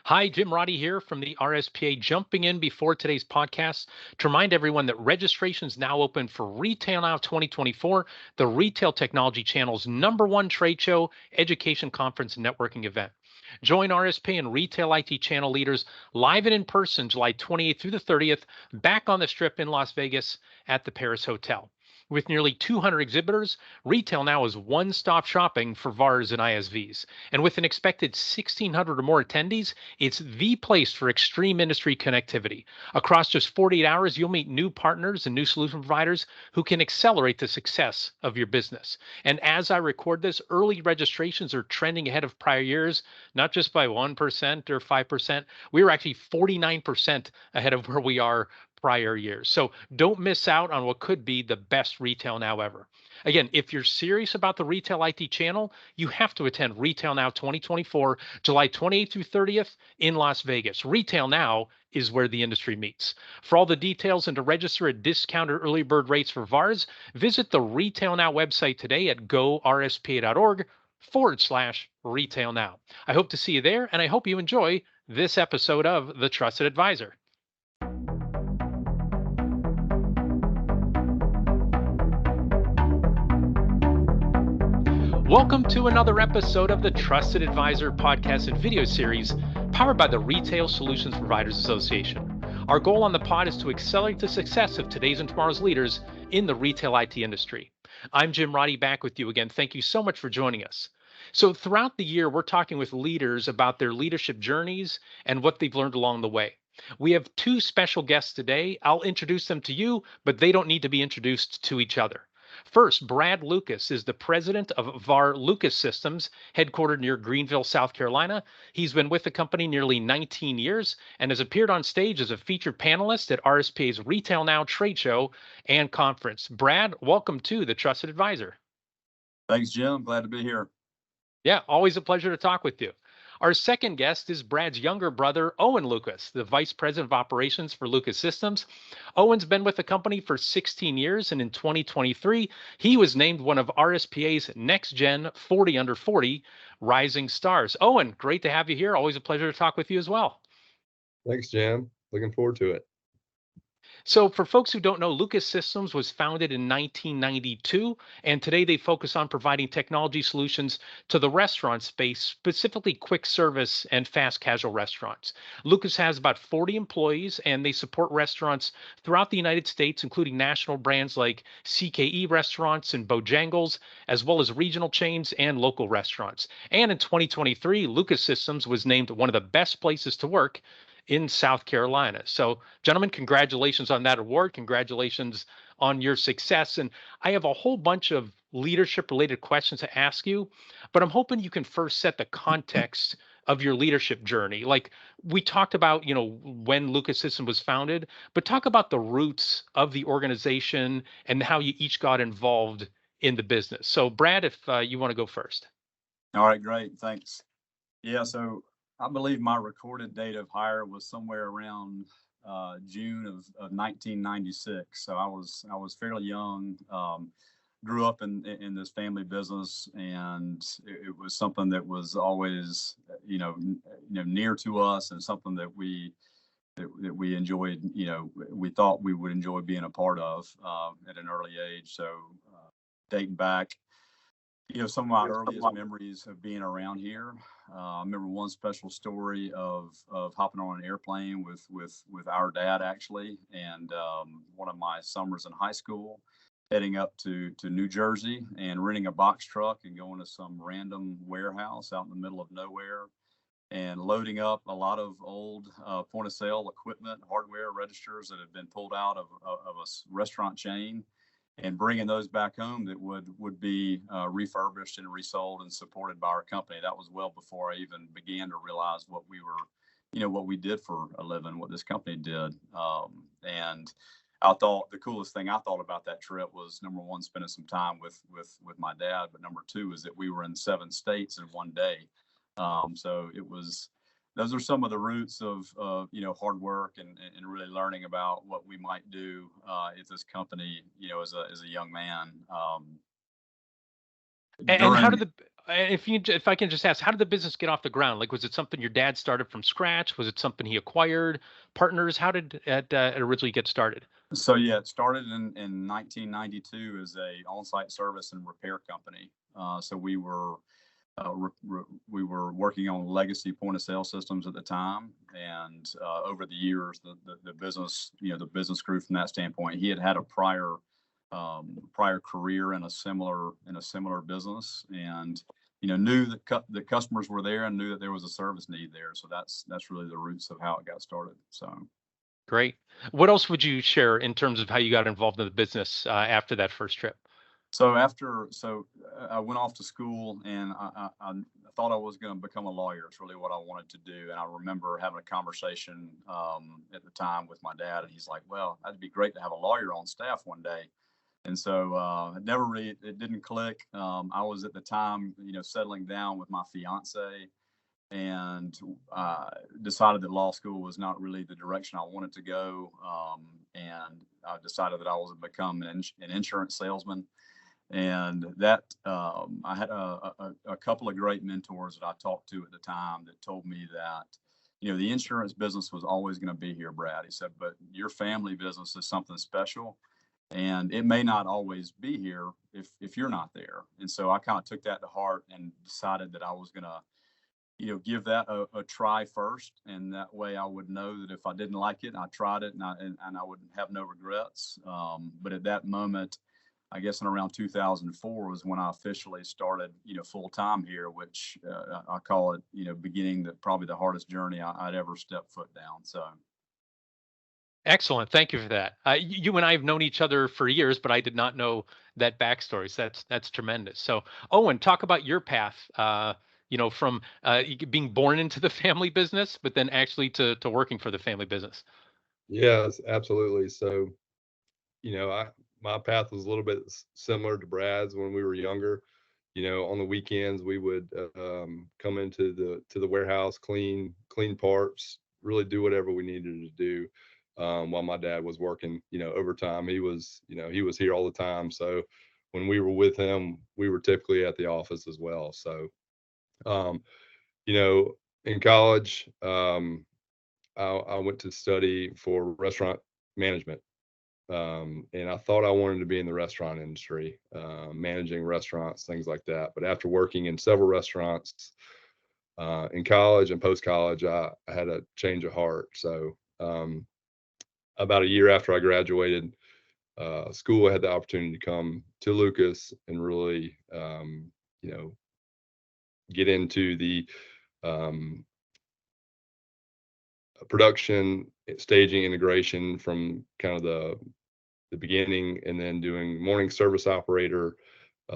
Hi, Jim Roddy here from the RSPA, jumping in before today's podcast to remind everyone that registration is now open for Retail Now 2024, the Retail Technology Channel's #1 trade show, education conference, and networking event. Join RSP and Retail IT channel leaders live and in person July 28th through the 30th, back on the Strip in Las Vegas at the Paris Hotel. With nearly 200 exhibitors, Retail Now is one-stop shopping for VARs and ISVs. And with an expected 1,600 or more attendees, it's the place for extreme industry connectivity. Across just 48 hours, you'll meet new partners and new solution providers who can accelerate the success of your business. And as I record this, early registrations are trending ahead of prior years, not just by 1% or 5%. We were actually 49% ahead of where we are prior years. So don't miss out on what could be the best Retail Now ever. Again, if you're serious about the Retail IT channel, you have to attend Retail Now 2024, July 28th through 30th in Las Vegas. Retail Now is where the industry meets. For all the details and to register at discounted early bird rates for VARs, visit the Retail Now website today at gorspa.org/Retail Now. I hope to see you there, and I hope you enjoy this episode of The Trusted Advisor. Welcome to another episode of the Trusted Advisor podcast and video series powered by the Retail Solutions Providers Association. Our goal on the pod is to accelerate the success of today's and tomorrow's leaders in the retail IT industry. I'm Jim Roddy, back with you again. Thank you so much for joining us. So throughout the year, we're talking with leaders about their leadership journeys and what they've learned along the way. We have two special guests today. I'll introduce them to you, but they don't need to be introduced to each other. First, Brad Lucas is the president of VAR Lucas Systems, headquartered near Greenville, South Carolina. He's been with the company nearly 19 years and has appeared on stage as a featured panelist at RSPA's Retail Now trade show and conference. Brad, welcome to the Trusted Advisor. Thanks, Jim. Glad to be here. Yeah, always a pleasure to talk with you. Our second guest is Brad's younger brother, Owen Lucas, the Vice President of Operations for Lucas Systems. Owen's been with the company for 16 years, and in 2023, he was named one of RSPA's Next Gen 40 Under 40 Rising Stars. Owen, great to have you here. Always a pleasure to talk with you as well. Thanks, Jim. Looking forward to it. So for folks who don't know, Lucas Systems was founded in 1992, and today they focus on providing technology solutions to the restaurant space, specifically quick service and fast casual restaurants. Lucas has about 40 employees, and they support restaurants throughout the United States, including national brands like CKE Restaurants and Bojangles, as well as regional chains and local restaurants. And in 2023, Lucas Systems was named one of the best places to work in South Carolina. So, gentlemen, congratulations on that award. Congratulations on your success. And I have a whole bunch of leadership related questions to ask you, but I'm hoping you can first set the context of your leadership journey. Like we talked about, when Lucas System was founded, but talk about the roots of the organization and how you each got involved in the business. So, Brad, if you want to go first. All right, great. Thanks. Yeah, so I believe my recorded date of hire was somewhere around June of 1996. So I was fairly young. Grew up in this family business, and it was something that was always near to us, and something that we enjoyed. We thought we would enjoy being a part of at an early age. So dating back. Some of my earliest memories of being around here. I remember one special story of hopping on an airplane with our dad, actually, and one of my summers in high school, heading up to New Jersey and renting a box truck and going to some random warehouse out in the middle of nowhere and loading up a lot of old point of sale equipment, hardware registers that had been pulled out of a restaurant chain, and bringing those back home that would be refurbished and resold and supported by our company. That was well before I even began to realize what we did for a living, what this company did. And I thought the coolest thing I thought about that trip was, number one, spending some time with my dad, but number two is that we were in 7 states in one day. So those are some of the roots of hard work and really learning about what we might do at this company, as a young man. And how did if I can just ask, how did the business get off the ground? Like, was it something your dad started from scratch? Was it something he acquired? Partners? How did it originally get started? So yeah, it started in 1992 as a on-site service and repair company. So we were working on legacy point of sale systems at the time, and over the years, the business, the business grew from that standpoint. He had a prior career in a similar business, and knew that the customers were there and knew that there was a service need there. So that's really the roots of how it got started. So. Great. What else would you share in terms of how you got involved in the business after that first trip? So I went off to school, and I thought I was going to become a lawyer. It's really what I wanted to do. And I remember having a conversation at the time with my dad, and he's like, "Well, that'd be great to have a lawyer on staff one day." And so it didn't click. I was at the time, settling down with my fiance, and decided that law school was not really the direction I wanted to go. And I decided that I was going to become an insurance salesman. And that I had a couple of great mentors that I talked to at the time that told me that, the insurance business was always going to be here, Brad. He said, but your family business is something special, and it may not always be here if you're not there. And so I kind of took that to heart and decided that I was going to, give that a try first. And that way I would know that if I didn't like it, I tried it, and I would have no regrets. But at that moment, I guess in around 2004 was when I officially started, full time here, which I call it, beginning probably the hardest journey I'd ever stepped foot down. So. Excellent. Thank you for that. You and I have known each other for years, but I did not know that backstory. So that's tremendous. So, Owen, talk about your path. From being born into the family business, but then actually to working for the family business. Yes, absolutely. So, my path was a little bit similar to Brad's when we were younger. On the weekends we would come into the warehouse, clean parts, really do whatever we needed to do. While my dad was working, overtime. He was here all the time. So when we were with him, we were typically at the office as well. So, um, in college, I went to study for restaurant management. And I thought I wanted to be in the restaurant industry, managing restaurants, things like that. But after working in several restaurants in college and post college, I had a change of heart. So about a year after I graduated school, I had the opportunity to come to Lucas and really, get into the um, production, staging, integration from kind of the beginning, and then doing morning service operator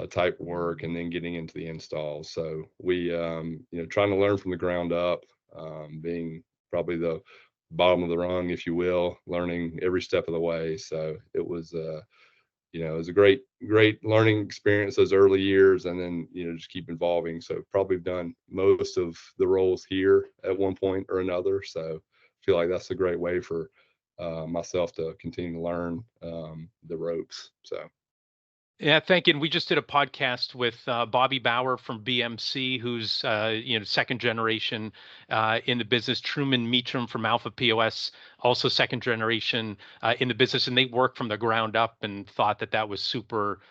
type work, and then getting into the installs. So we, trying to learn from the ground up, being probably the bottom of the rung, if you will, learning every step of the way. So it was, it was a great learning experience those early years, and then, just keep evolving. So probably done most of the roles here at one point or another. So I feel like that's a great way for myself to continue to learn the ropes. So. Yeah, thank you. And we just did a podcast with Bobby Bauer from BMC, who's second generation in the business. Truman Meacham from Alpha POS, also second generation in the business, and they worked from the ground up and thought that was super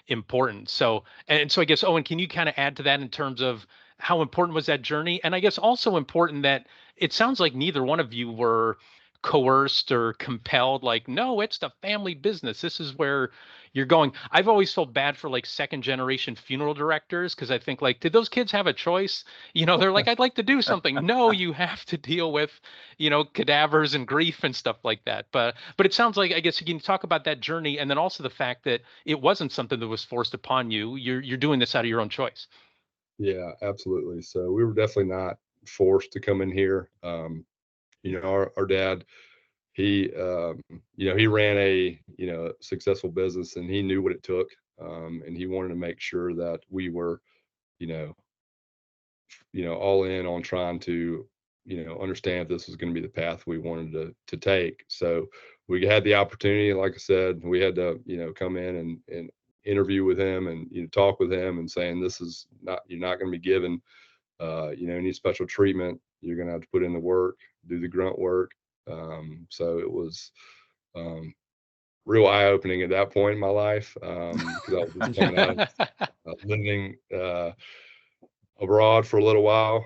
important. So I guess, Owen, can you kind of add to that in terms of how important was that journey? And I guess also important that it sounds like neither one of you were coerced or compelled, like, no, it's the family business, this is where you're going. I've always felt bad for like second generation funeral directors, because I think, like, did those kids have a choice? They're like, I'd like to do something. No, you have to deal with cadavers and grief and stuff like that. But it sounds like, I guess, you can talk about that journey, and then also the fact that it wasn't something that was forced upon you. You're doing this out of your own choice. Yeah, absolutely. So we were definitely not forced to come in here. Our dad, he he ran a successful business, and he knew what it took, and he wanted to make sure that we were you know all in on trying to understand if this was going to be the path we wanted to take. So we had the opportunity, like I said, we had to come in and interview with him and talk with him and saying you're not going to be given any special treatment. You're going to have to put in the work, do the grunt work. So it was real eye opening at that point in my life, because I was just coming out of living abroad for a little while,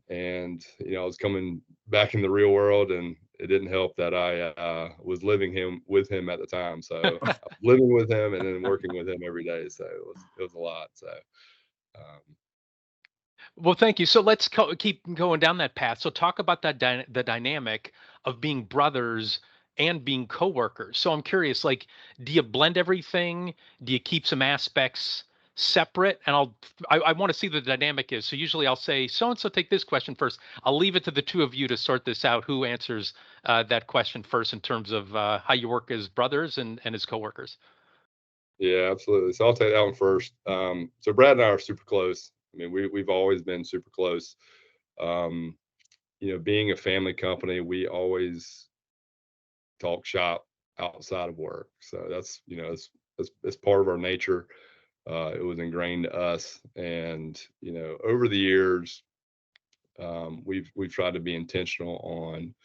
and I was coming back in the real world, and it didn't help that I was living with him at the time. So I was living with him and then working with him every day. So it was a lot. So. Well, thank you. So let's keep going down that path. So talk about that the dynamic of being brothers and being coworkers. So I'm curious, like, do you blend everything? Do you keep some aspects separate? And I want to see the dynamic is. So usually I'll say, so and so take this question first. I'll leave it to the two of you to sort this out. Who answers that question first in terms of how you work as brothers and as coworkers? Yeah, absolutely. So I'll take that one first. So Brad and I are super close. I mean, we've always been super close. Being a family company, we always talk shop outside of work. So that's it's part of our nature. It was ingrained to us, and over the years, we've tried to be intentional on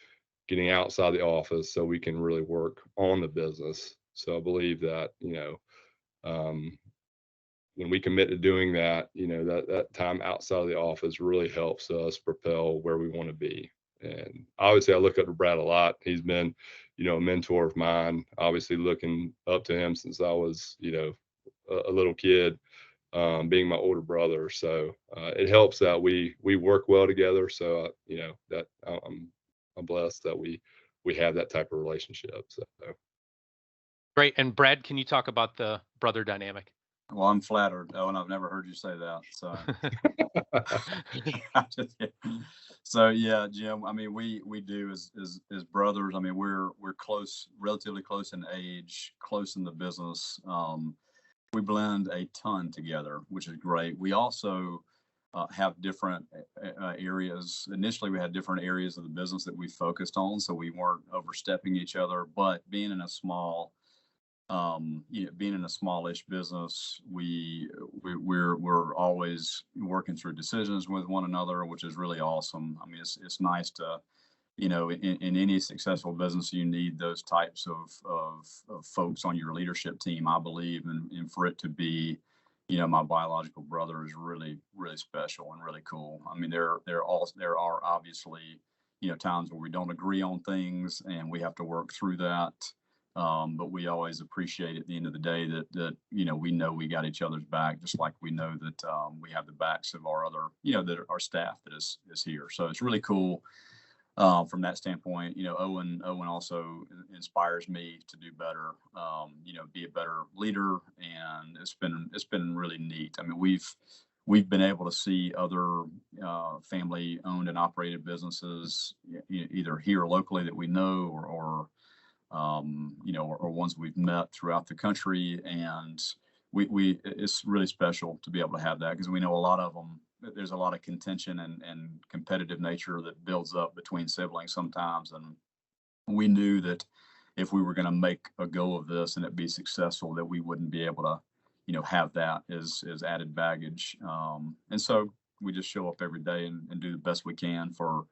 getting outside the office so we can really work on the business. So I believe that when we commit to doing that, that time outside of the office really helps us propel where we want to be. And obviously, I look up to Brad a lot. He's been, a mentor of mine. Obviously, looking up to him since I was, a little kid, being my older brother. So it helps that we work well together. So that I'm blessed that we have that type of relationship. So. Great. And Brad, can you talk about the brother dynamic? Well, I'm flattered, Owen. I've never heard you say that. So, so yeah, Jim. I mean, we do as brothers. I mean, we're close, relatively close in age, close in the business. We blend a ton together, which is great. We also have different areas. Initially, we had different areas of the business that we focused on, so we weren't overstepping each other. But being in a smallish business, we're always working through decisions with one another, which is really awesome. I mean, it's nice to, in any successful business, you need those types of folks on your leadership team, I believe, and for it to be, my biological brother is really, really special and really cool. I mean, there are obviously, times where we don't agree on things and we have to work through that. But we always appreciate at the end of the day that we know we got each other's back, just like we know that we have the backs of our other, that our staff that is here. So it's really cool from that standpoint. Owen also inspires me to do better, be a better leader, and it's been really neat. I mean, we've been able to see other family owned and operated businesses, either here locally that we know or ones we've met throughout the country. And it's really special to be able to have that, because we know a lot of them, there's a lot of contention and competitive nature that builds up between siblings sometimes. And we knew that if we were going to make a go of this and it be successful, that we wouldn't be able to, have that as added baggage. And so we just show up every day and do the best we can for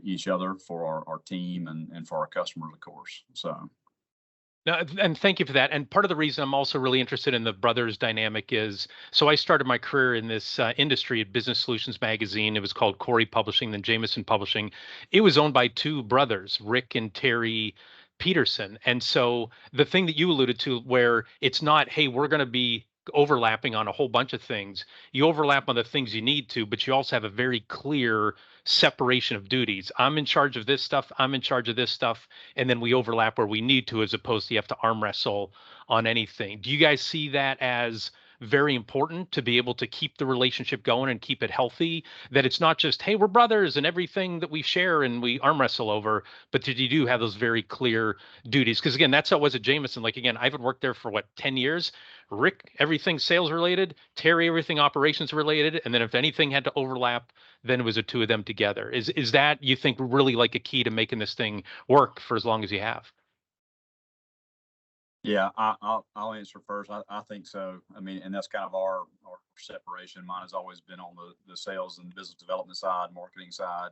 each other, for our team, and for our customers, of course. So. No, and thank you for that. And part of the reason I'm also really interested in the brothers dynamic is, so I started my career in this industry at Business Solutions Magazine. It was called Corey Publishing, then Jameson Publishing. It was owned by two brothers, Rick and Terry Peterson. And so the thing that you alluded to, where it's not, hey, we're going to be overlapping on a whole bunch of things. You overlap on the things you need to, but you also have a very clear separation of duties. I'm in charge of this stuff. I'm in charge of this stuff. And then we overlap where we need to, as opposed to you have to arm wrestle on anything. Do you guys see that as very important to be able to keep the relationship going and keep it healthy? That it's not just, hey, we're brothers and everything that we share and we arm wrestle over, but that you do have those very clear duties? Because again, that's how it was at Jameson. Like, again, I haven't worked there for 10 years. Rick, everything sales related, Terry, everything operations related. And then if anything had to overlap, then it was the two of them together. Is that, you think, really like a key to making this thing work for as long as you have? Yeah, I'll answer first. I think so. I mean, and that's kind of our separation. Mine has always been on the sales and business development side, marketing side,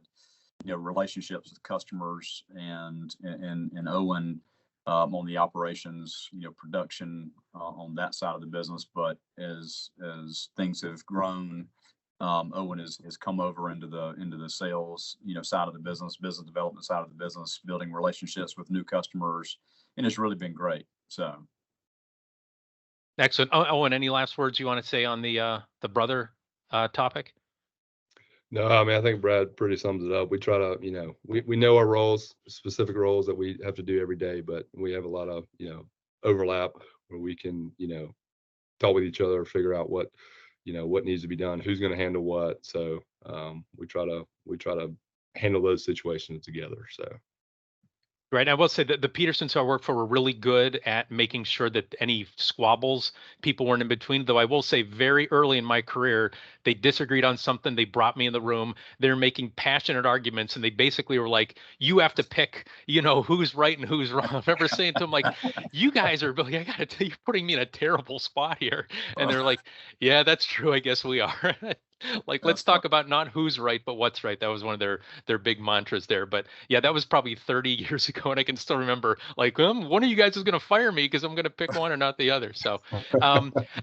relationships with customers, and Owen on the operations, production on that side of the business. But as things have grown, Owen has come over into the sales, side of the business development side of the business, building relationships with new customers, and it's really been great. So. Excellent. Owen, any last words you want to say on the brother topic? No, I mean, I think Brad pretty sums it up. We try to, we know our roles, specific roles that we have to do every day, but we have a lot of, overlap where we can, talk with each other, figure out what needs to be done, who's going to handle what. So we try to handle those situations together. So. Right. I will say that the Petersons who I work for were really good at making sure that any squabbles, people weren't in between. Though I will say very early in my career, they disagreed on something. They brought me in the room. They're making passionate arguments. And they basically were like, you have to pick, who's right and who's wrong. I remember saying to them, like, you guys are really, I got to tell you, you're putting me in a terrible spot here. And they're like, yeah, that's true. I guess we are. Like, let's talk about not who's right, but what's right. That was one of their big mantras there. But yeah, that was probably 30 years ago. And I can still remember, like, one of you guys is going to fire me because I'm going to pick one or not the other. So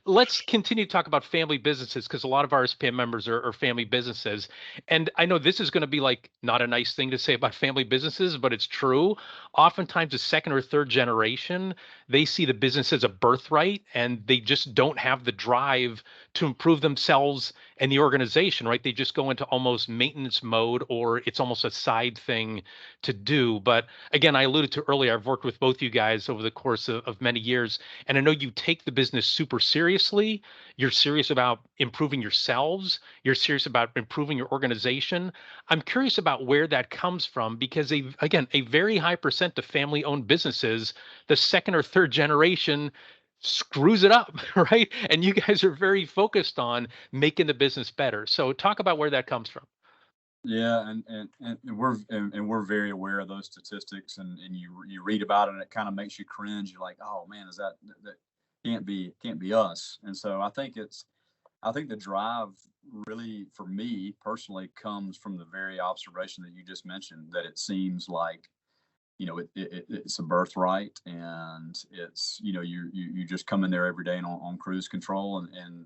let's continue to talk about family businesses, because a lot of our RSPA members are family businesses. And I know this is going to be like not a nice thing to say about family businesses, but it's true. Oftentimes the second or third generation, they see the business as a birthright and they just don't have the drive to improve themselves and the organization, right? They just go into almost maintenance mode, or it's almost a side thing to do. But again, I alluded to earlier, I've worked with both you guys over the course of many years, and I know you take the business super seriously. You're serious about improving yourselves. You're serious about improving your organization. I'm curious about where that comes from, because again, a very high percent of family-owned businesses, the second or third generation screws it up, right? And you guys are very focused on making the business better. So talk about where that comes from. Yeah, and we're very aware of those statistics, and you read about it and it kind of makes you cringe. You're like, oh man, is that can't be us. And so I think the drive really for me personally comes from the very observation that you just mentioned, that it seems like it's a birthright, and it's you just come in there every day and on cruise control, and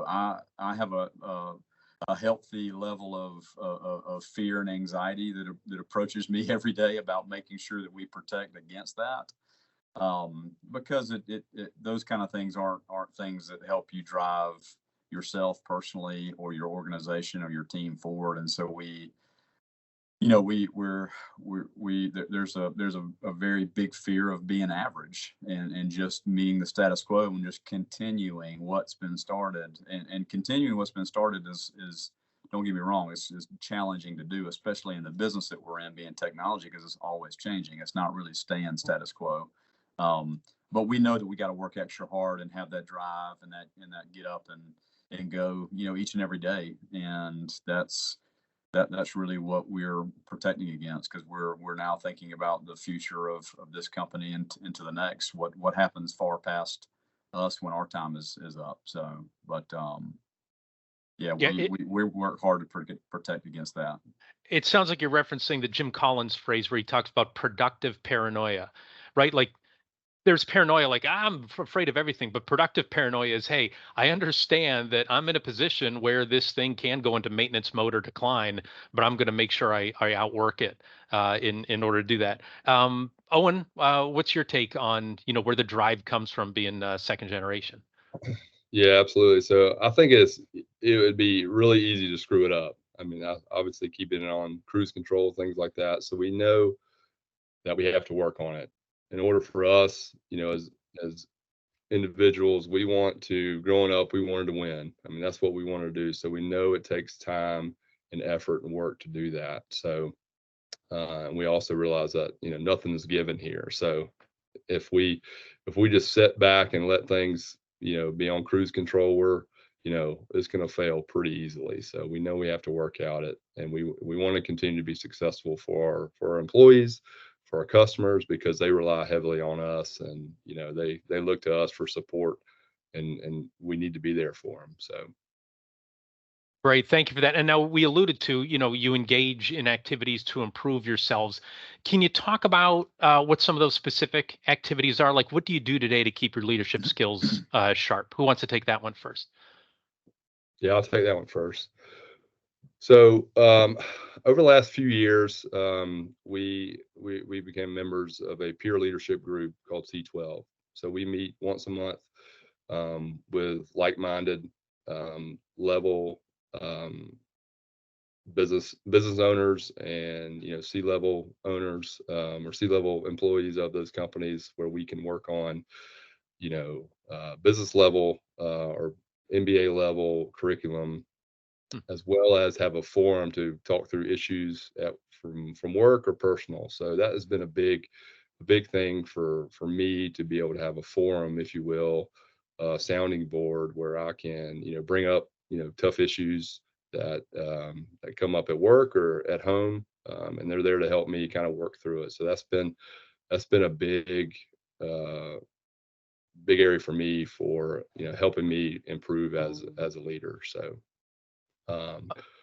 I have a healthy level of fear and anxiety that approaches me every day about making sure that we protect against that, because those kind of things aren't things that help you drive yourself personally or your organization or your team forward. And so there's a very big fear of being average and just meeting the status quo and just continuing what's been started, and continuing what's been started is don't get me wrong, it's challenging to do, especially in the business that we're in, being technology, because it's always changing. It's not really staying status quo. But we know that we got to work extra hard and have that drive and that get up and go, each and every day. And that's really what we're protecting against, because we're now thinking about the future of this company and into the next, what happens far past us when our time is up. So, but yeah, we work hard to protect against that. It sounds like you're referencing the Jim Collins phrase where he talks about productive paranoia, right? Like, there's paranoia, like I'm afraid of everything, but productive paranoia is, hey, I understand that I'm in a position where this thing can go into maintenance mode or decline, but I'm going to make sure I outwork it in order to do that. Owen, what's your take on where the drive comes from, being second generation? Yeah, absolutely. So I think it would be really easy to screw it up. I mean, obviously keeping it on cruise control, things like that. So we know that we have to work on it. In order for us, as individuals, we want to, growing up, we wanted to win. I mean, that's what we want to do. So we know it takes time and effort and work to do that. So, and we also realize that, nothing is given here. So if we just sit back and let things, be on cruise control, it's going to fail pretty easily. So we know we have to work out it, and we want to continue to be successful for our employees, our customers, because they rely heavily on us, and they look to us for support, and we need to be there for them. So. Great. Thank you for that. And now we alluded to, you engage in activities to improve yourselves. Can you talk about what some of those specific activities are? Like, what do you do today to keep your leadership skills sharp? Who wants to take that one first? Yeah, I'll take that one first. So over the last few years, we became members of a peer leadership group called C12. So we meet once a month with like-minded level business owners, and C-level owners or C-level employees of those companies, where we can work on business level or MBA level curriculum, as well as have a forum to talk through issues from work or personal. So that has been a big thing for me, to be able to have a forum, if you will, sounding board, where I can bring up tough issues that come up at work or at home, and they're there to help me kind of work through it. So that's been a big area for me, for helping me improve as a leader. So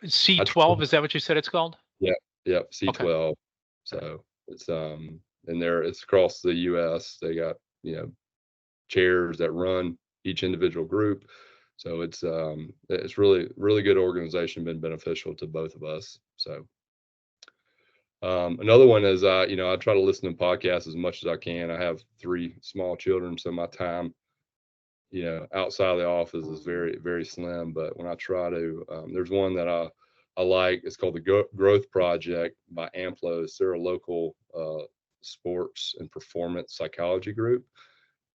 C12, is that what you said it's called? Yeah, C12. Okay. So it's and it's across the U.S. They got chairs that run each individual group. So it's really good organization, been beneficial to both of us. So another one is I try to listen to podcasts as much as I can. I have 3 small children, so my time outside of the office is very, very slim. But when I try to, there's one that I like. It's called the Growth Project by Amplos. They're a local sports and performance psychology group,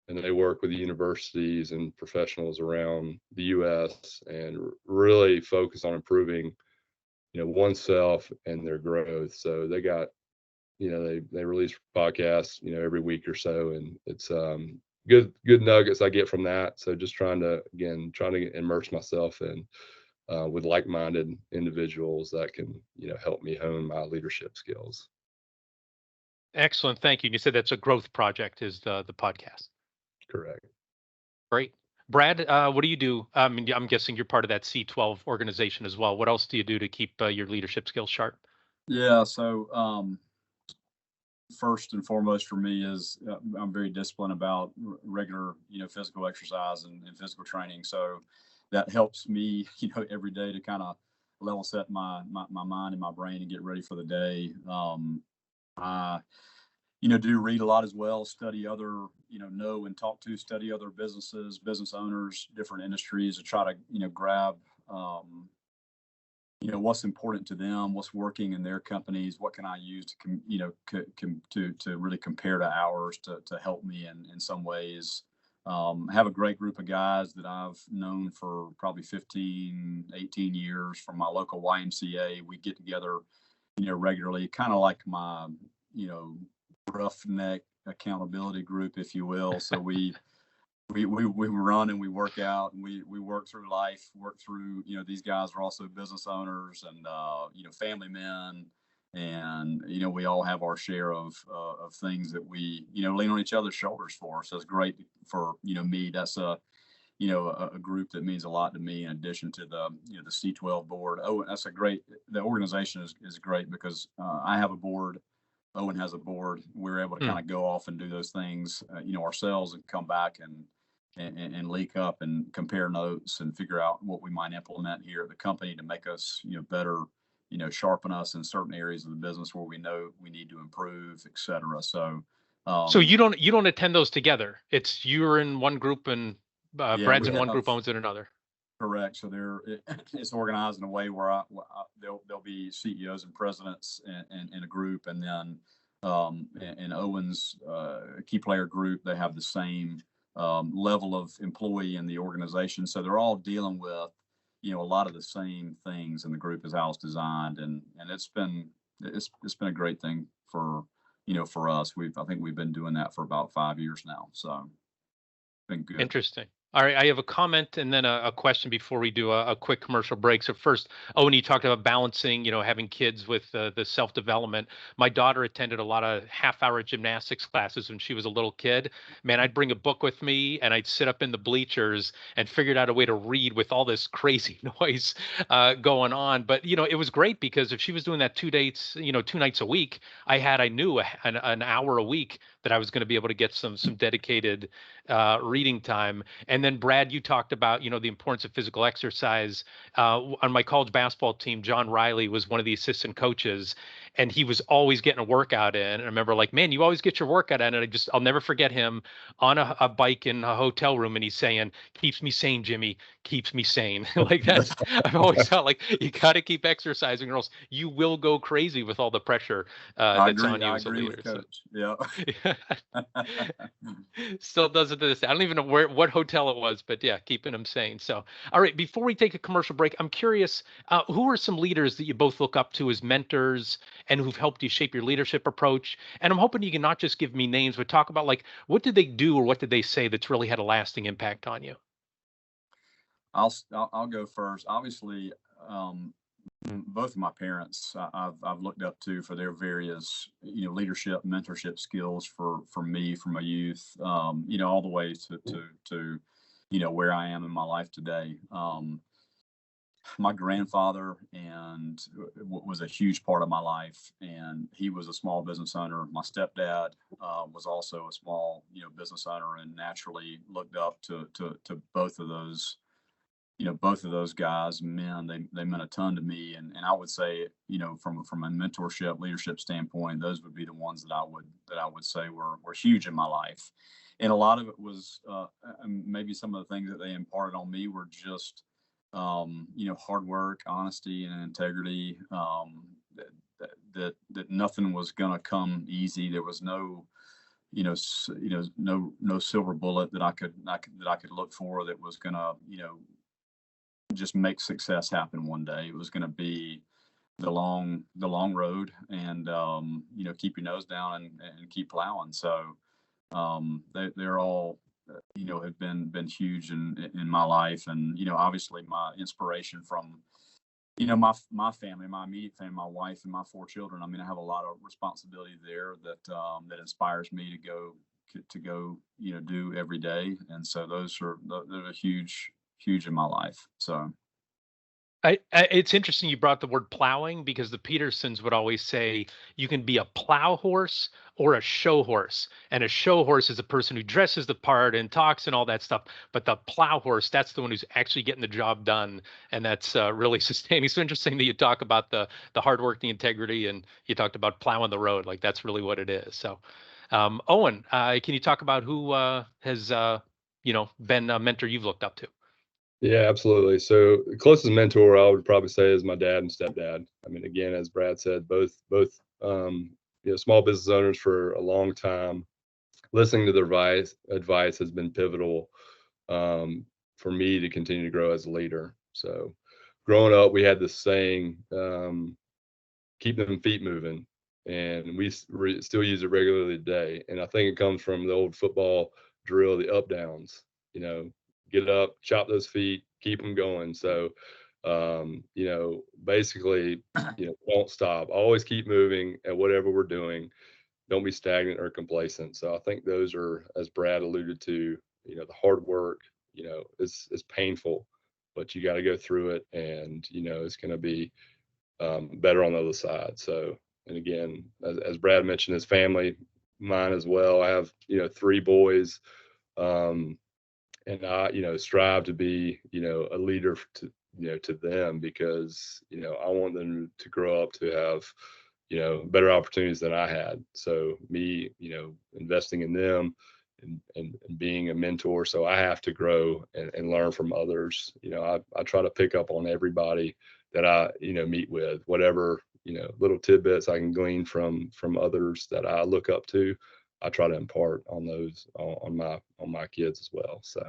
and they work with universities and professionals around the U.S. and really focus on improving oneself and their growth. So they got they release podcasts every week or so, and it's good nuggets I get from that. So just trying to immerse myself in with like-minded individuals that can help me hone my leadership skills. Excellent. Thank you. You said that's a growth project, is the podcast. Correct. Great. Brad, what do you do? I'm guessing you're part of that C12 organization as well. What else do you do to keep your leadership skills sharp? Yeah. So first and foremost for me is I'm very disciplined about regular, physical exercise and physical training. So that helps me, every day to kind of level set my mind and my brain and get ready for the day. I, do read a lot as well, study other, know and talk to, study other businesses, business owners, different industries, to try to, grab, what's important to them, what's working in their companies, what can I use to to really compare to ours to help me in some ways. Have a great group of guys that I've known for probably 15, 18 years from my local YMCA. We get together, regularly, kind of like my, roughneck accountability group, if you will. So we run and we work out, and we work through life, work through, these guys are also business owners and, family men. And, we all have our share of things that we, lean on each other's shoulders for. So it's great for, me. That's a group that means a lot to me, in addition to the, the C12 board. Oh, that's the organization is great because I have a board. Owen has a board. We're able to kind of go off and do those things, ourselves, and come back and leak up and compare notes and figure out what we might implement here at the company to make us, better, sharpen us in certain areas of the business where we know we need to improve, et cetera. So, so you don't attend those together. It's you're in one group and Brad's in one group, Owen's in another. Correct. So it's organized in a way where there'll be CEOs and presidents in a group, and then in Owen's key player group, they have the same level of employee in the organization. So they're all dealing with, a lot of the same things in the group as how it's designed, and it's been a great thing for for us. I think we've been doing that for about 5 years now. So it's been good. Interesting. All right, I have a comment and then a question before we do a quick commercial break. So first, Owen, you talked about balancing, having kids with the self-development. My daughter attended a lot of half-hour gymnastics classes when she was a little kid. Man, I'd bring a book with me and I'd sit up in the bleachers and figured out a way to read with all this crazy noise going on. But it was great because if she was doing that 2 days, 2 nights a week, I knew an hour a week that I was going to be able to get some dedicated reading time. And then Brad, you talked about, the importance of physical exercise. On my college basketball team, John Riley was one of the assistant coaches, and he was always getting a workout in. And I remember like, man, you always get your workout in. And I'll never forget him on a bike in a hotel room. And he's saying, keeps me sane, Jimmy, keeps me sane. Like that's, I've always felt like you got to keep exercising or else you will go crazy with all the pressure that's on you as a leader. With Coach. Yeah. Still does it to this day. I don't even know what hotel it was, but yeah, keeping them sane. So, all right, before we take a commercial break, I'm curious, who are some leaders that you both look up to as mentors and who've helped you shape your leadership approach? And I'm hoping you can not just give me names, but talk about like, what did they do or what did they say that's really had a lasting impact on you? I'll go first. Obviously, both of my parents I've looked up to for their various leadership mentorship skills for me from a youth all the way to where I am in my life today. My grandfather was a huge part of my life, and he was a small business owner. My stepdad was also a small business owner, and naturally looked up to both of those guys, men. They meant a ton to me, and I would say from a mentorship leadership standpoint, those would be the ones that I would say were huge in my life. And a lot of it was maybe some of the things that they imparted on me were just hard work, honesty, and integrity. That nothing was gonna come easy. There was no no silver bullet that I could look for that was gonna just make success happen one day. It was going to be the long road, and keep your nose down and keep plowing. So they're all have been huge in my life, and obviously my inspiration from my family, my immediate family, my wife and my 4 children. I mean, I have a lot of responsibility there that inspires me to go do every day, and so those are huge in my life. So it's interesting you brought the word plowing because the Petersons would always say you can be a plow horse or a show horse. And a show horse is a person who dresses the part and talks and all that stuff. But the plow horse, that's the one who's actually getting the job done. And that's really sustaining. So interesting that you talk about the hard work, the integrity, and you talked about plowing the road. Like that's really what it is. So Owen, can you talk about who has been a mentor you've looked up to? Yeah, absolutely. So the closest mentor I would probably say is my dad and stepdad. I mean, again, as Brad said, both small business owners for a long time. Listening to their advice has been pivotal for me to continue to grow as a leader. So growing up, we had this saying, keep them feet moving. And we still use it regularly today. And I think it comes from the old football drill, the up downs, get up, chop those feet, keep them going. So, basically, don't stop, always keep moving at whatever we're doing. Don't be stagnant or complacent. So I think those are, as Brad alluded to, the hard work, is painful, but you got to go through it, and, it's going to be better on the other side. So, and again, as Brad mentioned, his family, mine as well. I have, 3 boys. And I, strive to be, a leader to them, because, I want them to grow up to have, better opportunities than I had. So me, investing in them and being a mentor. So I have to grow and learn from others. I try to pick up on everybody that I, meet with, whatever, little tidbits I can glean from others that I look up to. I try to impart on those on my kids as well. So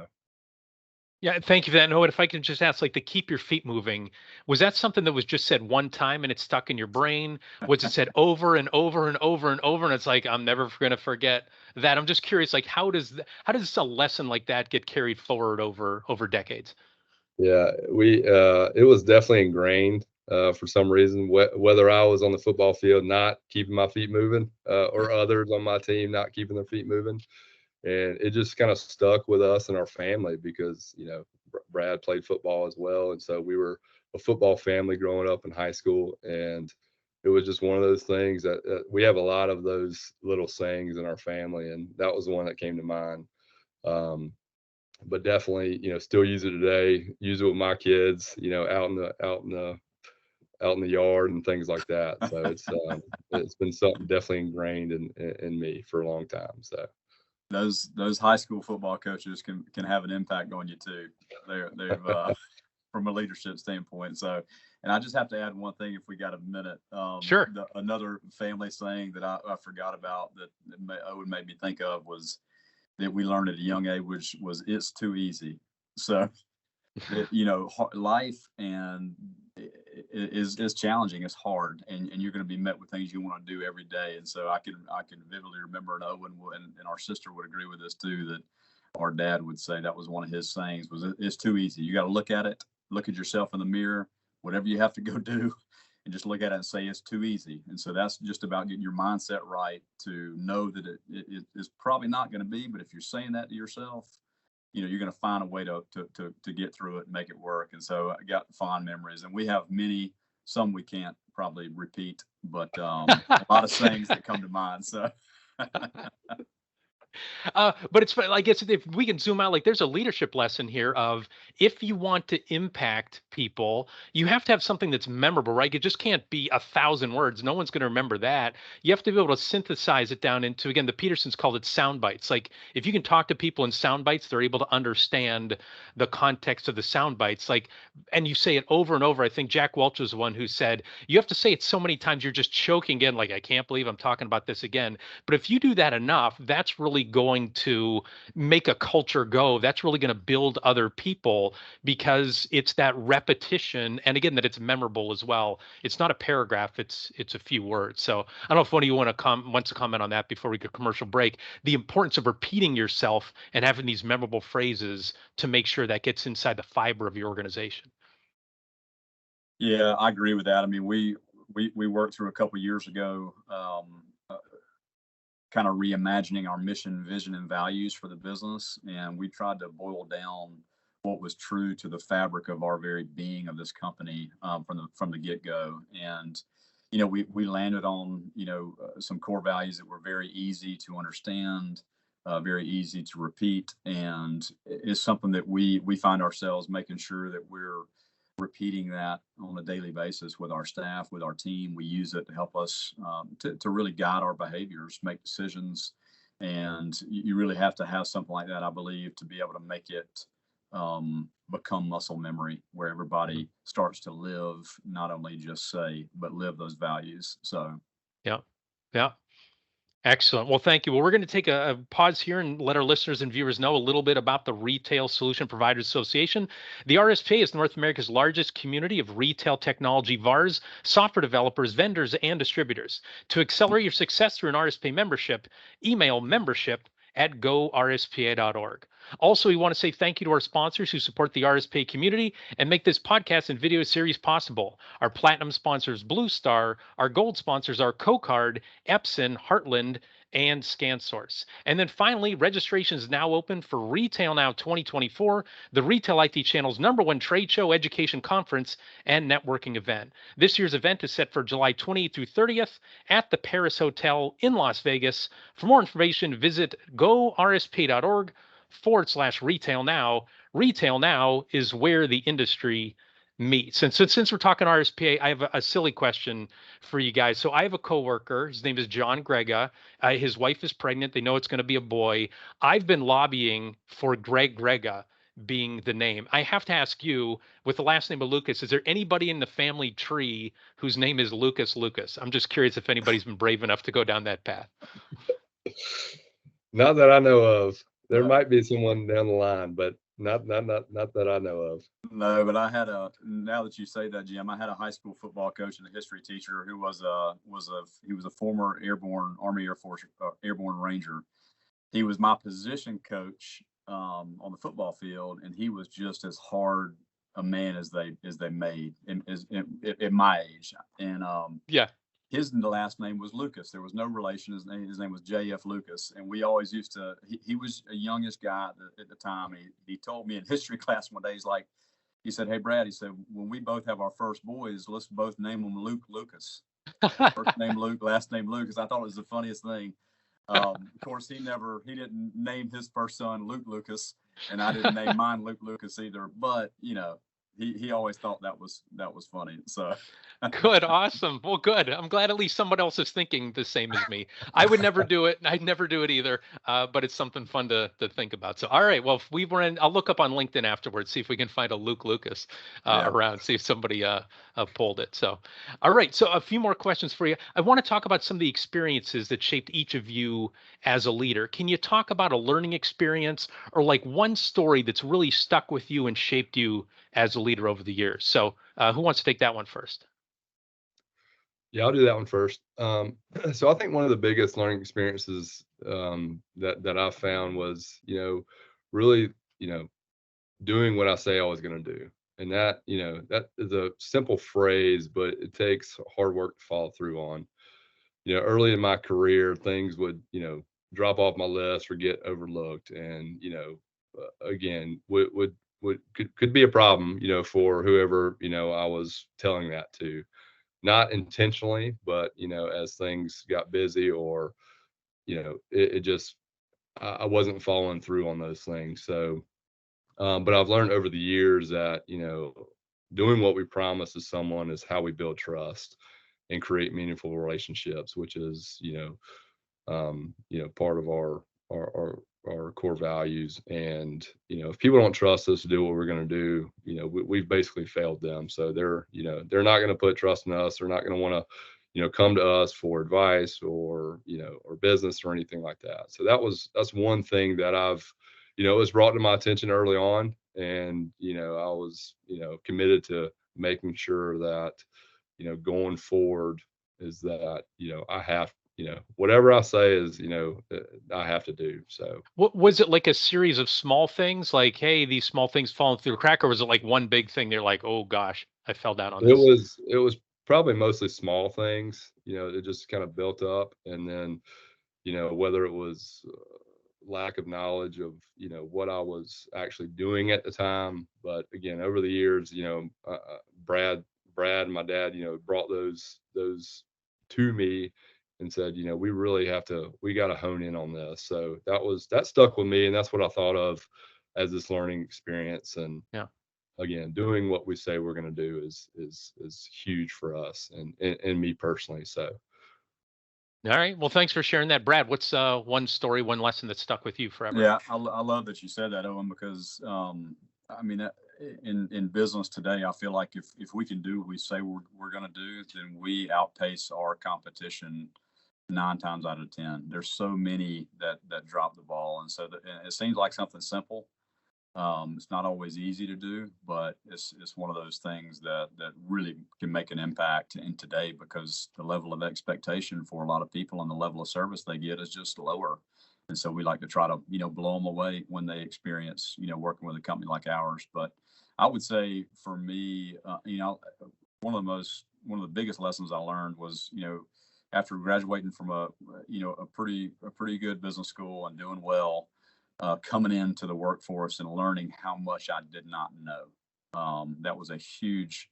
Yeah, thank you for that. And Owen, if I can just ask, like, to keep your feet moving, was that something that was just said one time and it stuck in your brain? Was it said over and over and over and over, and it's like I'm never going to forget that? I'm just curious, like, how does a lesson like that get carried forward over decades? Yeah, it was definitely ingrained for some reason, whether I was on the football field not keeping my feet moving, or others on my team not keeping their feet moving. And it just kind of stuck with us and our family because, Brad played football as well. And so we were a football family growing up in high school. And it was just one of those things that we have a lot of those little sayings in our family. And that was the one that came to mind. Um, but definitely, still use it today, use it with my kids, out in the yard and things like that. So it's been something definitely ingrained in me for a long time. So Those high school football coaches can have an impact on you too. They've from a leadership standpoint. So, and I just have to add one thing if we got a minute. Sure. Another family saying that I forgot about that Owen made me think of was that we learned at a young age, which was it's too easy. So, life and is challenging. It's hard, and you're going to be met with things you want to do every day. And so I can vividly remember, and Owen and our sister would agree with this too, that our dad would say that was one of his sayings was it's too easy. You got to look at it, look at yourself in the mirror, whatever you have to go do, and just look at it and say it's too easy. And so that's just about getting your mindset right to know that it is probably not going to be, but if you're saying that to yourself, you're going to find a way to get through it and make it work. And so I got fond memories, and we have many, some we can't probably repeat, but a lot of sayings that come to mind. So But it's I guess if we can zoom out, like there's a leadership lesson here of if you want to impact people, you have to have something that's memorable, right? It just can't be 1,000 words. No one's going to remember that. You have to be able to synthesize it down into, again, the Petersons called it sound bites. Like if you can talk to people in sound bites, they're able to understand the context of the sound bites. Like, and you say it over and over. I think Jack Welch was the one who said you have to say it so many times you're just choking in, like I can't believe I'm talking about this again. But if you do that enough, that's really going to make a culture go. That's really going to build other people because it's that repetition, and again, that it's memorable as well. It's not a paragraph; it's a few words. So I don't know if one of you wants to comment on that before we go commercial break. The importance of repeating yourself and having these memorable phrases to make sure that gets inside the fiber of your organization. yeah, I agree with that. I mean, we worked through a couple years ago, kind of reimagining our mission, vision, and values for the business. And we tried to boil down what was true to the fabric of our very being of this company, from the get go. And we landed on some core values that were very easy to understand, very easy to repeat, and it's something that we find ourselves making sure that we're repeating that on a daily basis with our staff, with our team. We use it to help us, to really guide our behaviors, make decisions. And you really have to have something like that, I believe, to be able to make it become muscle memory, where everybody starts to live, not only just say, but live those values. So, Yeah, yeah. Excellent. Well, thank you. Well, we're going to take a pause here and let our listeners and viewers know a little bit about the Retail Solution Providers Association. The RSPA is North America's largest community of retail technology VARs, software developers, vendors, and distributors. To accelerate your success through an RSPA membership, email membership@gorspa.org. Also, we want to say thank you to our sponsors who support the RSPA community and make this podcast and video series possible. Our platinum sponsors, Blue Star. Our gold sponsors are CoCard, Epson, Heartland, and ScanSource. And then finally, registration is now open for Retail Now 2024, the Retail IT Channel's #1 trade show, education conference, and networking event. This year's event is set for July 28th through 30th at the Paris Hotel in Las Vegas. For more information, visit gorsp.org/retail now. Retail now is where the industry meets. And since we're talking RSPA, I have a silly question for you guys. So I have a coworker. His name is John Grega. His wife is pregnant. They know it's going to be a boy. I've been lobbying for Greg Grega being the name. I have to ask you, with the last name of Lucas, is there anybody in the family tree whose name is Lucas Lucas? I'm just curious if anybody's been brave enough to go down that path. Not that I know of. There might be someone down the line, but Not that I know of. No, but now that you say that, Jim, I had a high school football coach and a history teacher who was a former Army Air Force airborne ranger. He was my position coach on the football field, and he was just as hard a man as they made at my age. And Yeah. his last name was Lucas. There was no relation. His name was J.F. Lucas. And we always used to, he was a youngest guy at the time. He told me in history class one day, he said, "Hey, Brad," he said, "when we both have our first boys, let's both name them Luke Lucas." First name Luke, last name Lucas. I thought it was the funniest thing. Of course, he didn't name his first son Luke Lucas, and I didn't name mine Luke Lucas either. But, he always thought that was funny. So Good. Awesome. Well, good. I'm glad at least someone else is thinking the same as me. I would never do it. I'd never do it either. But it's something fun to think about. So, all right. Well, if we were I'll look up on LinkedIn afterwards, see if we can find a Luke Lucas Yeah. around, see if somebody pulled it. So, all right. So a few more questions for you. I want to talk about some of the experiences that shaped each of you as a leader. Can you talk about a learning experience or like one story that's really stuck with you and shaped you as a leader over the years? So who wants to take that one first? Yeah, I'll do that one first. So I think one of the biggest learning experiences that I found was, really, doing what I say I was going to do. And that, that is a simple phrase, but it takes hard work to follow through on. Early in my career, things would, drop off my list or get overlooked. And, again, could be a problem, for whoever, I was telling that to. Not intentionally, but as things got busy or it just I wasn't following through on those things. So but I've learned over the years that doing what we promise to someone is how we build trust and create meaningful relationships, which is part of our core values. And if people don't trust us to do what we're going to do, we've basically failed them. So they're not going to put trust in us. They're not going to want to come to us for advice or or business or anything like that. So that's one thing that I've it was brought to my attention early on, and I was committed to making sure that going forward is that I have whatever I say is, I have to do. So What was it, like a series of small things like, hey, these small things falling through a crack, or was it like one big thing? They're like, oh gosh, I fell down on this. it was probably mostly small things, it just kind of built up. And then, whether it was lack of knowledge of, what I was actually doing at the time. But again, over the years, Brad and my dad, brought those to me and said, we got to hone in on this. So that stuck with me. And that's what I thought of as this learning experience. And Yeah. again, doing what we say we're going to do is huge for us and me personally. So. All right. Well, thanks for sharing that. Brad, what's one story, one lesson that stuck with you forever? Yeah, I love that you said that, Owen, because I mean, in business today, I feel like if we can do what we say we're going to do, then we outpace our competition 9 times out of 10. There's so many that drop the ball, and so and it seems like something simple. It's not always easy to do, but it's one of those things that really can make an impact in today, because the level of expectation for a lot of people and the level of service they get is just lower. And so we like to try to, blow them away when they experience, working with a company like ours. But I would say for me, one of the biggest lessons I learned was, after graduating from a pretty good business school and doing well, coming into the workforce and learning how much I did not know. That was a huge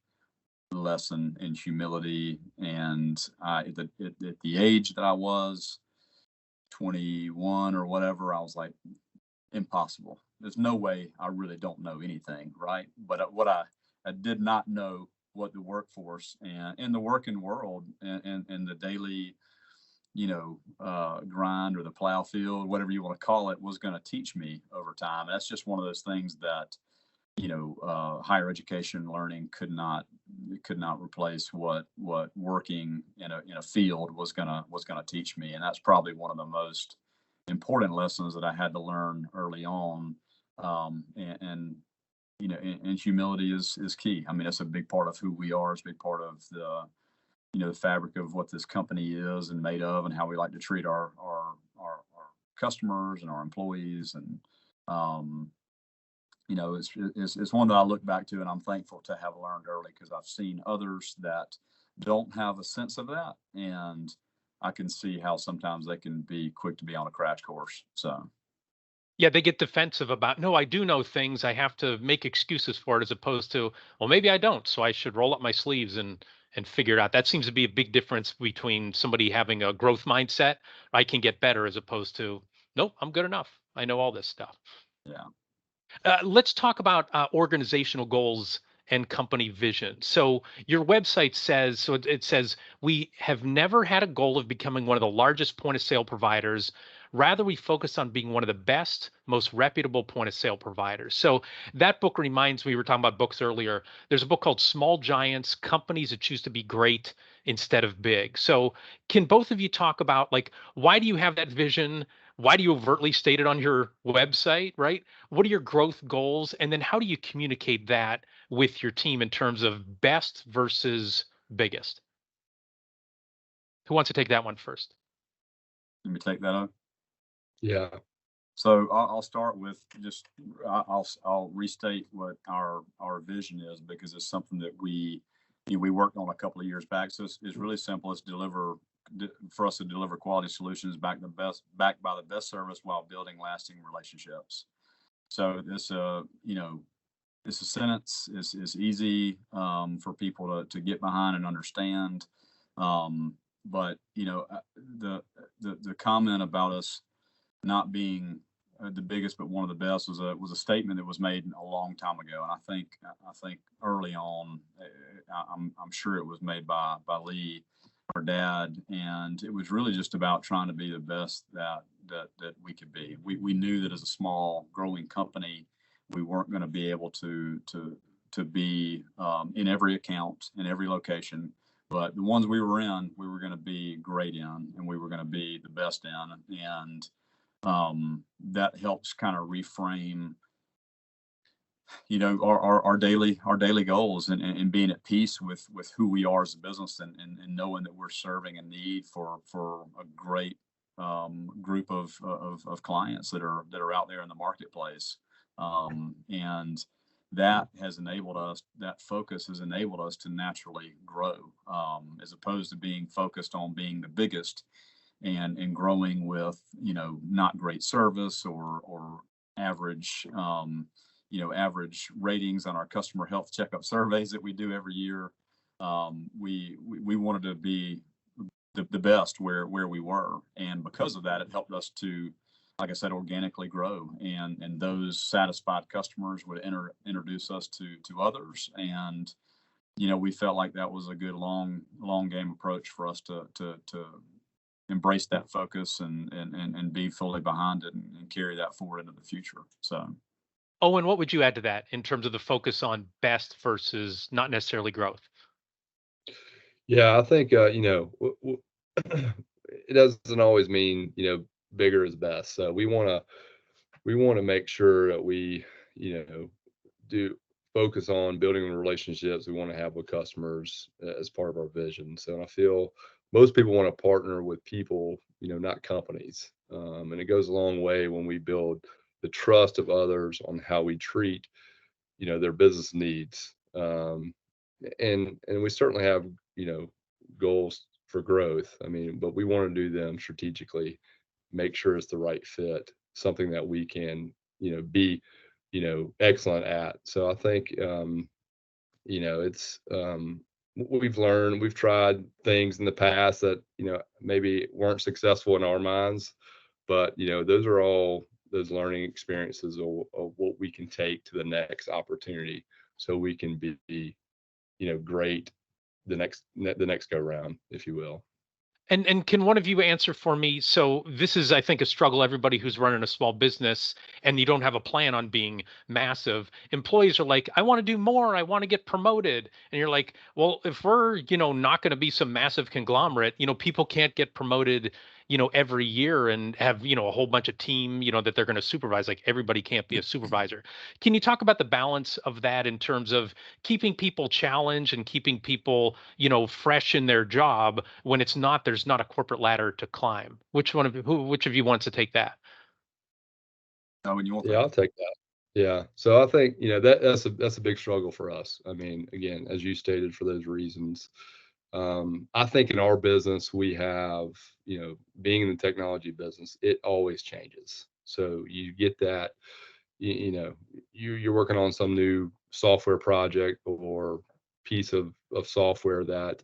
lesson in humility. And at the age that I was, 21 or whatever, I was like, impossible. There's no way I really don't know anything, right? But what I did not know what the workforce and in the working world and the daily grind or the plow field, whatever you want to call it, was going to teach me over time. And that's just one of those things that, higher education learning could not replace what working in a field was going to teach me. And that's probably one of the most important lessons that I had to learn early on, And and humility is key. I mean, that's a big part of who we are. It's a big part of the fabric of what this company is and made of, and how we like to treat our customers and our employees. And it's one that I look back to, and I'm thankful to have learned early, because I've seen others that don't have a sense of that, and I can see how sometimes they can be quick to be on a crash course. So Yeah, they get defensive about, no, I do know things. I have to make excuses for it, as opposed to, well, maybe I don't, so I should roll up my sleeves and figure it out. That seems to be a big difference between somebody having a growth mindset, I can get better, as opposed to, nope, I'm good enough. I know all this stuff. yeah. Let's talk about organizational goals and company vision. So your website says, so it says, we have never had a goal of becoming one of the largest point of sale providers. Rather, we focus on being one of the best, most reputable point of sale providers. So that book reminds me, we were talking about books earlier. There's a book called Small Giants, Companies That Choose to Be Great Instead of Big. So can both of you talk about, like, why do you have that vision? Why do you overtly state it on your website, right? What are your growth goals? And then how do you communicate that with your team in terms of best versus biggest? Who wants to take that one first? Let me take that up. Yeah. So I'll start with just I'll restate what our vision is, because it's something that we worked on a couple of years back. So it's really simple. It's for us to deliver quality solutions backed by the best service while building lasting relationships. So this it's a sentence. It's easy for people to get behind and understand. But the comment about us not being the biggest but one of the best was a statement that was made a long time ago, and I think early on, I'm sure it was made by Lee, our dad, and it was really just about trying to be the best that we could be. We knew that as a small growing company, we weren't going to be able to be in every account, in every location, but the ones we were in, we were going to be great in, and we were going to be the best in. And that helps kind of reframe, our daily goals, and being at peace with who we are as a business, and knowing that we're serving a need for a great group of clients that are out there in the marketplace. And that focus has enabled us to naturally grow, as opposed to being focused on being the biggest and growing with not great service or average average ratings on our customer health checkup surveys that we do every year. We wanted to be the best where we were, and because of that, it helped us to, like I said, organically grow, and those satisfied customers would introduce us to others. And we felt like that was a good long game approach for us to embrace that focus and be fully behind it, and carry that forward into the future. So, Owen, what would you add to that in terms of the focus on best versus not necessarily growth? Yeah, I think it doesn't always mean bigger is best. So we want to make sure that we do focus on building the relationships we want to have with customers as part of our vision. So, and I feel most people want to partner with people, not companies. And it goes a long way when we build the trust of others on how we treat, their business needs. And we certainly have, goals for growth. I mean, but we want to do them strategically, make sure it's the right fit, something that we can, be, excellent at. So I think, it's, we've tried things in the past that, maybe weren't successful in our minds, but, those are all those learning experiences of what we can take to the next opportunity, so we can be, great the next go round, if you will. And can one of you answer for me? So this is, I think, a struggle. Everybody who's running a small business and you don't have a plan on being massive. Employees are like, I want to do more. I want to get promoted. And you're like, well, if we're, not going to be some massive conglomerate, people can't get promoted every year and have, a whole bunch of team, that they're going to supervise. Like everybody can't be a supervisor. Can you talk about the balance of that in terms of keeping people challenged and keeping people, fresh in their job when there's not a corporate ladder to climb? Which of you wants to take that? Owen, you want Yeah, that? I'll take that. Yeah. So I think, that's a big struggle for us. I mean, again, as you stated, for those reasons. I think in our business, we have, being in the technology business, it always changes. So you get that, you're working on some new software project or piece of software that,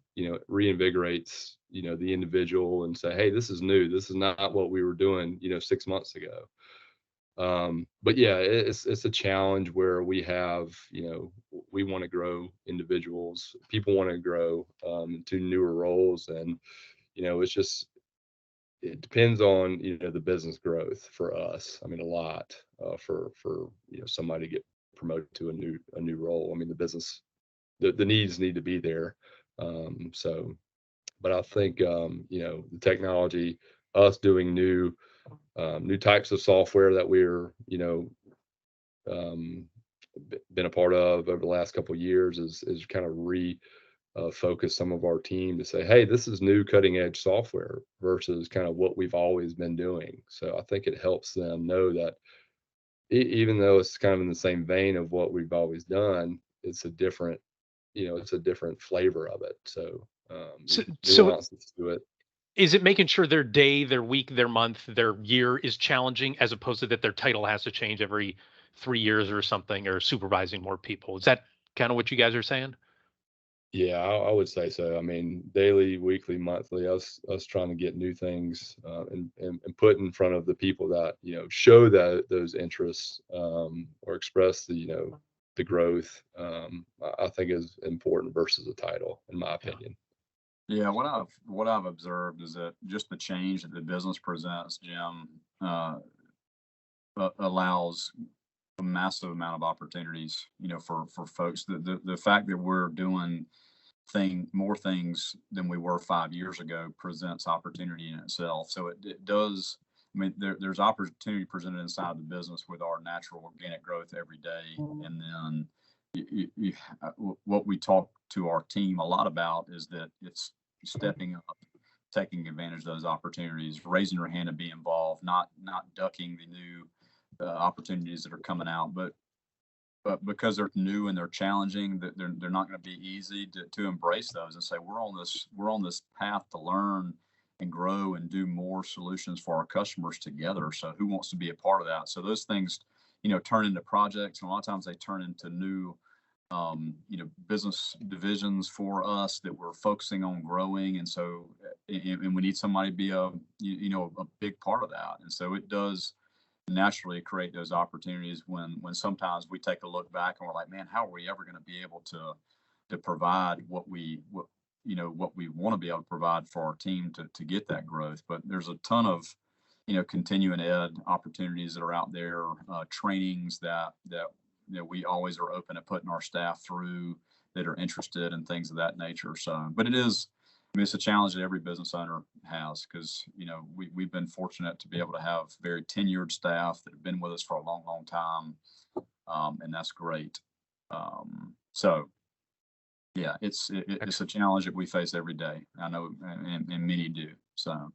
reinvigorates, the individual and say, hey, this is new. This is not what we were doing, 6 months ago. But yeah, it's a challenge where we have, we want to grow individuals, people want to grow into newer roles, and it's just, it depends on the business growth for us. I mean, a lot for somebody to get promoted to a new role. I mean, the business, the needs need to be there. So, but I think the technology, us doing new types of software that we're um, been a part of over the last couple of years is kind of focus some of our team to say, hey, this is new cutting edge software versus kind of what we've always been doing. So I think it helps them know that even though it's kind of in the same vein of what we've always done, it's a different, it's a different flavor of it. So So, there's so nuances to it. is it making sure their day, their week, their month, their year is challenging as opposed to that their title has to change every 3 years or something, or supervising more people? Is that kind of what you guys are saying? Yeah, I would say so. I mean, daily, weekly, monthly, us trying to get new things and put in front of the people that show that those interests or express the growth. I think is important versus a title, in my Yeah. opinion. Yeah, what I've observed is that just the change that the business presents, Jim, allows a massive amount of opportunities, for folks. The fact that we're doing more things than we were 5 years ago presents opportunity in itself. So it does. I mean, there's opportunity presented inside the business with our natural organic growth every day, and then what we talk to our team a lot about is that it's stepping up, taking advantage of those opportunities, raising your hand and be involved, not ducking the new opportunities that are coming out, but because they're new and they're challenging, that they're not going to be easy to embrace those and say we're on this path to learn and grow and do more solutions for our customers together. So who wants to be a part of that? So those things, turn into projects, and a lot of times they turn into new business divisions for us that we're focusing on growing. And so, and we need somebody to be a big part of that. And so it does naturally create those opportunities when sometimes we take a look back and we're like, man, how are we ever going to be able to provide what we want to be able to provide for our team to get that growth. But there's a ton of continuing ed opportunities that are out there, trainings that we always are open to putting our staff through that are interested in things of that nature. So, but it is, I mean, it's a challenge that every business owner has, because, we've been fortunate to be able to have very tenured staff that have been with us for a long, long time. And that's great. So yeah, it's a challenge that we face every day. I know, and many do. So.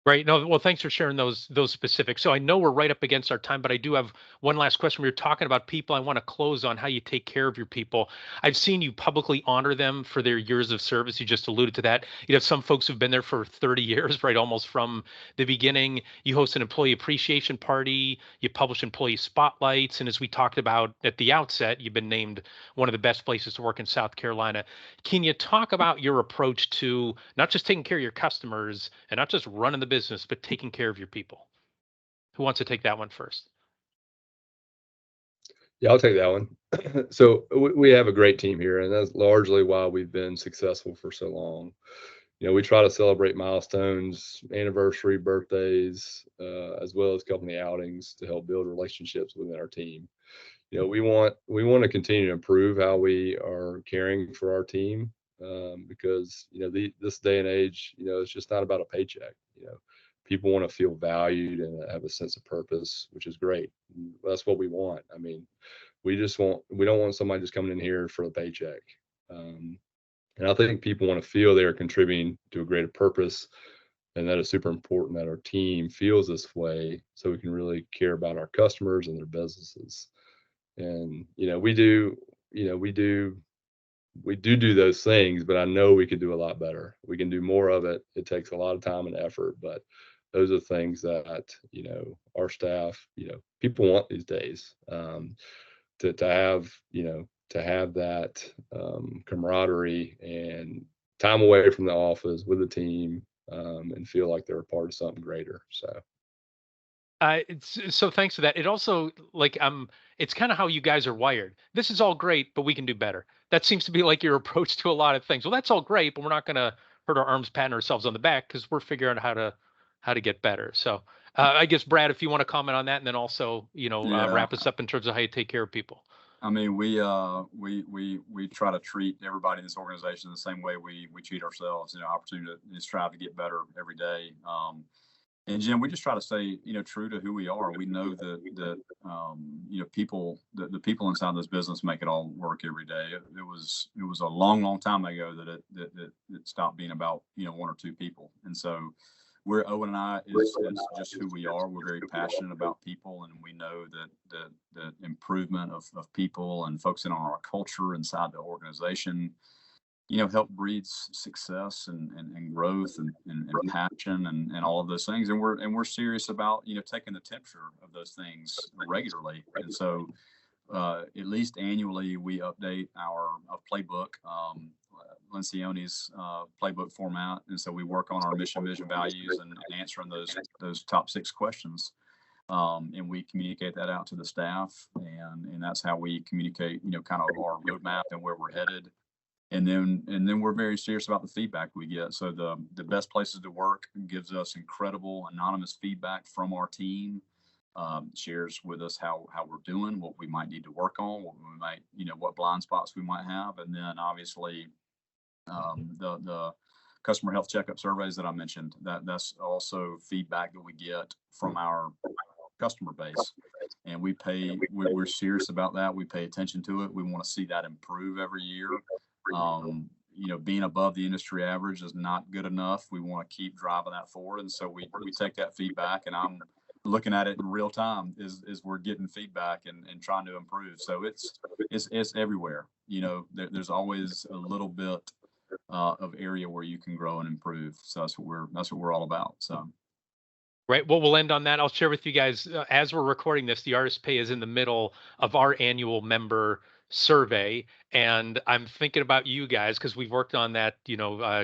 Right. No, well, thanks for sharing those specifics. So I know we're right up against our time, but I do have one last question. We were talking about people. I want to close on how you take care of your people. I've seen you publicly honor them for their years of service. You just alluded to that. You have some folks who've been there for 30 years, right? Almost from the beginning. You host an employee appreciation party. You publish employee spotlights. And as we talked about at the outset, you've been named one of the best places to work in South Carolina. Can you talk about your approach to not just taking care of your customers and not just running the business, but taking care of your people? Who wants to take that one first? Yeah, I'll take that one. So we have a great team here, and that's largely why we've been successful for so long. We try to celebrate milestones, anniversary, birthdays, as well as company outings to help build relationships within our team. We want to continue to improve how we are caring for our team. because, this day and age, it's just not about a paycheck. People want to feel valued and have a sense of purpose, which is great. That's what we want. I mean, we don't want somebody just coming in here for a paycheck. And I think people want to feel they're contributing to a greater purpose, and that is super important that our team feels this way, so we can really care about our customers and their businesses. And we do those things, but I know we could do a lot better. We can do more of it. It takes a lot of time and effort, but those are things that our staff, people want these days, to have that camaraderie and time away from the office with the team, and feel like they're a part of something greater. So thanks for that. It also it's kind of how you guys are wired. This is all great, but we can do better. That seems to be like your approach to a lot of things. Well, that's all great, but we're not going to hurt our arms patting ourselves on the back because we're figuring out how to get better. So I guess Brad, if you want to comment on that, and then also wrap us up in terms of how you take care of people. I mean, we try to treat everybody in this organization the same way we treat ourselves. Opportunity to strive to get better every day. And Jim, we just try to stay, true to who we are. We know that people, the people inside this business make it all work every day. It was a long time ago that it stopped being about, one or two people. And so Owen and I is just who we are. We're very passionate about people, and we know that the improvement of people and focusing on our culture inside the organization, help breeds success and growth and passion and all of those things. And we're serious about, taking the temperature of those things regularly. And so at least annually, we update our playbook, Lencioni's playbook format. And so we work on our mission, vision, values, and answering those top 6 questions. And we communicate that out to the staff. And that's how we communicate, kind of our roadmap and where we're headed. And then we're very serious about the feedback we get. So the best places to work gives us incredible anonymous feedback from our team, shares with us how we're doing, what we might need to work on, what blind spots we might have. And then obviously the customer health checkup surveys that I mentioned, that's also feedback that we get from our customer base. And we're serious about that. We pay attention to it. We want to see that improve every year. Being above the industry average is not good enough. We want to keep driving that forward. And so we take that feedback, and I'm looking at it in real time as we're getting feedback and trying to improve. So it's everywhere. There's always a little bit of area where you can grow and improve. So that's what we're all about. So. Right. Well, we'll end on that. I'll share with you guys, as we're recording this, the RSPA is in the middle of our annual member survey, and I'm thinking about you guys because we've worked on that,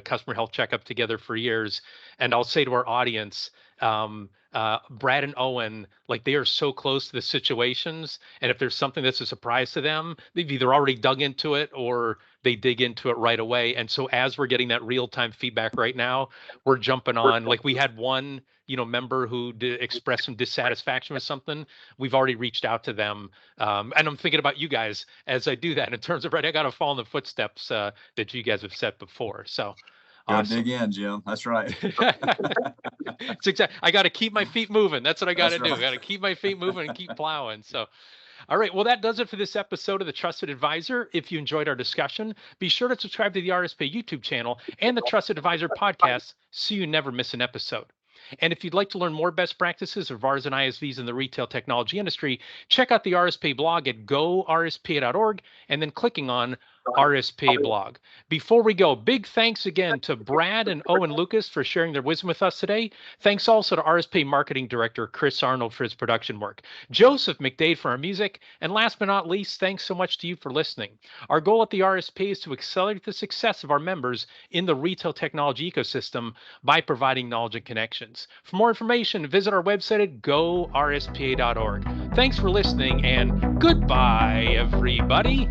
customer health checkup together for years. And I'll say to our audience, Brad and Owen, they are so close to the situations, and if there's something that's a surprise to them, they've either already dug into it or they dig into it right away. And so as we're getting that real-time feedback right now, we're jumping on. We had one member who expressed some dissatisfaction with something. We've already reached out to them, and I'm thinking about you guys as I do that in terms of, right, I got to follow in the footsteps that you guys have set before. So awesome. Dig in, Jim. That's right. It's exactly. I got to keep my feet moving. That's what I got to do. I got to keep my feet moving and keep plowing. So, all right. Well, that does it for this episode of The Trusted Advisor. If you enjoyed our discussion, be sure to subscribe to the RSPA YouTube channel and the Trusted Advisor podcast so you never miss an episode. And if you'd like to learn more best practices of VARs and ISVs in the retail technology industry, check out the RSPA blog at gorspa.org and then clicking on RSPA blog. Before we go, big thanks again to Brad and Owen Lucas for sharing their wisdom with us today. Thanks also to RSPA Marketing Director Chris Arnold for his production work, Joseph McDade for our music, and last but not least, thanks so much to you for listening. Our goal at the RSPA is to accelerate the success of our members in the retail technology ecosystem by providing knowledge and connections. For more information, visit our website at gorspa.org. Thanks for listening, and goodbye, everybody.